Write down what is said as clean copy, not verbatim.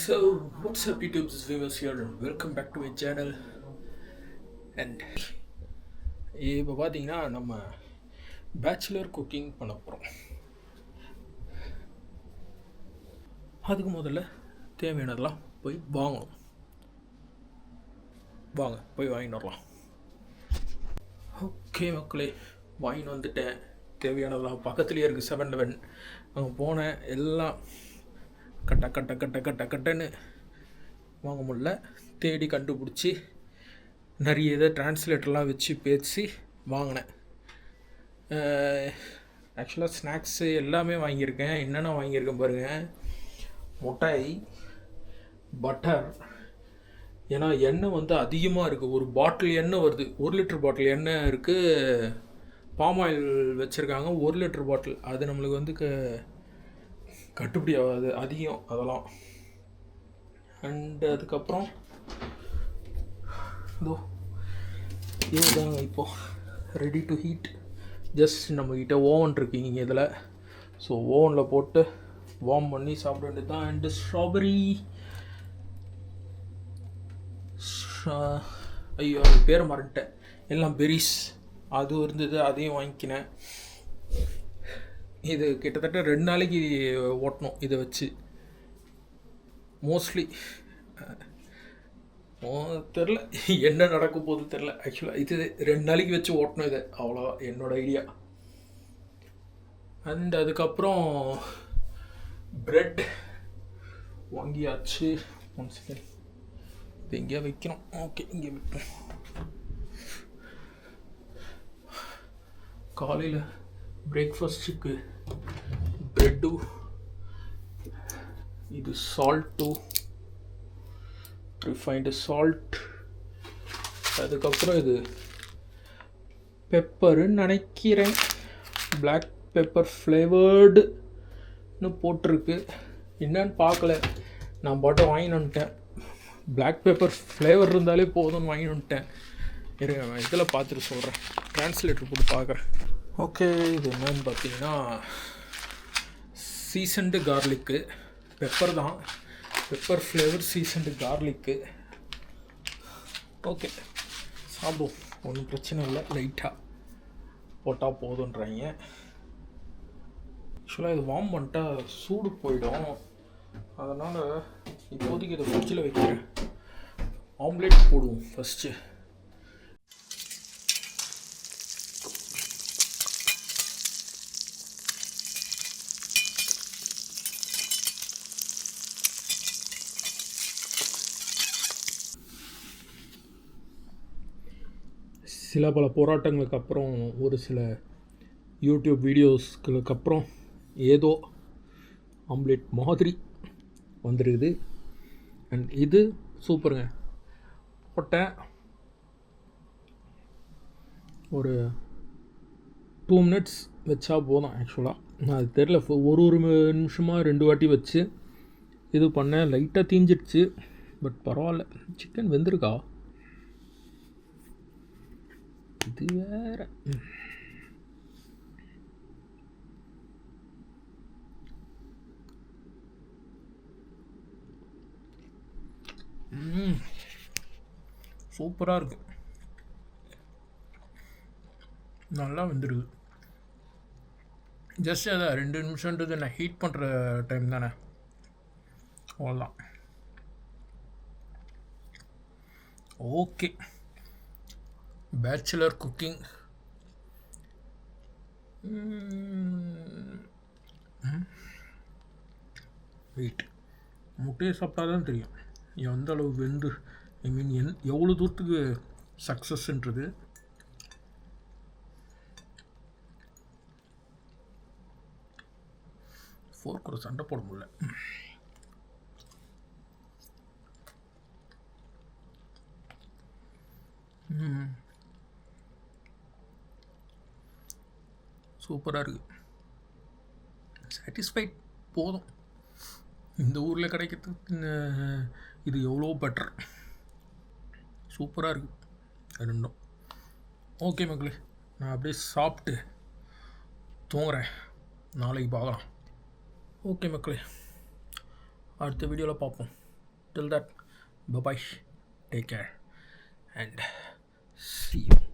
So, what's up YouTube, this is Vimas here and welcome back to my channel. And இப்போ பார்த்தீங்கன்னா நம்ம bachelor cooking பண்ண போகிறோம். அதுக்கு முதல்ல தேவையானதெல்லாம் போய் வாங்கணும். வாங்க போய் வாங்கிட்டு வரலாம். ஓகே மக்களே, வாங்கிட்டு வந்துட்டேன். தேவையானதெல்லாம் பக்கத்துலேயே இருக்குது 7-Eleven. அங்கே போனேன், எல்லாம் கட்டன்னு வாங்க முடியல. தேடி கண்டுபிடிச்சி நிறைய இதை டிரான்ஸ்லேட்டர்லாம் வச்சு பேசி வாங்கினேன். ஆக்சுவலாக ஸ்நாக்ஸு எல்லாமே வாங்கியிருக்கேன். என்னென்ன வாங்கியிருக்கேன் பாருங்கள். மிட்டாய், பட்டர், ஏன்னா எண்ணெய் வந்து அதிகமாக இருக்குது. ஒரு பாட்டில் எண்ணெய் வருது, 1 லிட்டர் பாட்டில் எண்ணெய் இருக்குது. பாம் ஆயில் வச்சுருக்காங்க 1 லிட்டர் பாட்டில். அது நம்மளுக்கு வந்து கட்டுப்படி ஆகாது, அதிகம் அதெல்லாம். அண்ட் அதுக்கப்புறம் இதுதாங்க இப்போது ரெடி டு ஹீட். ஜஸ்ட் நம்மக்கிட்ட ஓவன் இருக்குங்க இங்கே இதில். ஸோ ஓவனில் போட்டு வார்ம் பண்ணி சாப்பிட வேண்டியது தான். அண்டு ஸ்ட்ராபெரி, ஐயோ அது பேர் மறந்துட்டேன், எல்லாம் பெரிஸ் அது இருந்தது, அதையும் வாங்கிக்கினேன். இது கிட்டத்தட்ட 2 நாளைக்கு ஓட்டணும் இதை வச்சு. மோஸ்ட்லி தெரில என்ன நடக்க போகுது தெரில. ஆக்சுவலாக இது 2 நாளைக்கு வச்சு ஓட்டணும் இதை, அவ்வளோதான் என்னோடய ஐடியா. அண்ட் அதுக்கப்புறம் ப்ரெட் வாங்கியாச்சு. 1 செகண்ட், இது எங்கேயா வைக்கணும். ஓகே, இங்கே வைக்கணும். காலையில் பிரேக்ஃபாஸ்ட்டுக்கு ப்ரெட்டு, இது சால்ட்டு, ரிஃபைன்டு சால்ட். அதுக்கப்புறம் இது பெப்பருன்னு நினைக்கிறேன், பிளாக் பெப்பர் ஃப்ளேவர்டுன்னு போட்டிருக்கு. என்னன்னு பார்க்கல, நான் பாட்டும் வாங்கிட்டு வந்துட்டேன். பிளாக் பெப்பர் ஃப்ளேவர் இருந்தாலே போதும்னு வாங்கிட்டு வந்துட்டேன். இருங்க நான் இதில் பார்த்துட்டு சொல்கிறேன், ட்ரான்ஸ்லேட்டர் போட்டு பார்க்குறேன். ஓகே, இது என்னன்னு பார்த்தீங்கன்னா சீசன்டு கார்லிக்கு, பெப்பர் தான், pepper flavour seasoned garlic. Okay சாப்பிடுவோம், ஒன்றும் பிரச்சனை இல்லை, லைட்டாக போட்டால் போதுன்றாங்க. ஆக்சுவலாக இது வார்ம் பண்ணிட்டா சூடு போயிடும், அதனால் இப்போதைக்கு இதை ஃப்ரிட்ஜில் வைக்கிறேன். ஆம்லேட் போடுவோம் ஃபஸ்ட்டு. சில பல போராட்டங்களுக்கு அப்புறம், ஒரு சில யூடியூப் வீடியோஸ்களுக்கு அப்புறம் ஏதோ ஆம்லேட் மாதிரி வந்துருக்குது. அண்ட் இது சூப்பருங்க. போட்டேன் ஒரு 2 மினிட்ஸ் வச்சா போதும். ஆக்சுவலாக நான் அது தெரில, ஒரு நிமிஷமாக 2 வாட்டி வச்சு இது பண்ணேன். லைட்டாக தீஞ்சிடுச்சு, பட் பரவாயில்ல. சிக்கன் வெந்திருக்கா, இது வேற. சூப்பராக இருக்கு, நல்லா வெந்துடுது. ஜஸ்ட் அதை 2 நிமிஷன்றது நான் ஹீட் பண்ணுற டைம் தானே, அவ்வளோதான். Okay, bachelor cooking. வெயிட், முட்டையை சாப்பிட்டா தான் தெரியும் எந்த அளவு வெந்து, ஐ மீன் எவ்வளோ தூரத்துக்கு சக்ஸஸ்ன்றது. ஃபோர்க் ஒரு சண்டை போட முடியல. சூப்பராக இருக்குது, சாட்டிஸ்ஃபைட் போதும். இந்த ஊரில் கிடைக்கிறதுக்கு இது எவ்வளோ பெட்டர். சூப்பராக இருக்குது ரெண்டும். ஓகே மக்களே, நான் அப்படியே சாப்பிட்டு தூங்குறேன், நாளைக்கு பார்க்கலாம். ஓகே மக்களே, அடுத்த வீடியோவில் பார்ப்போம். Till that, bye bye, take care, and see you.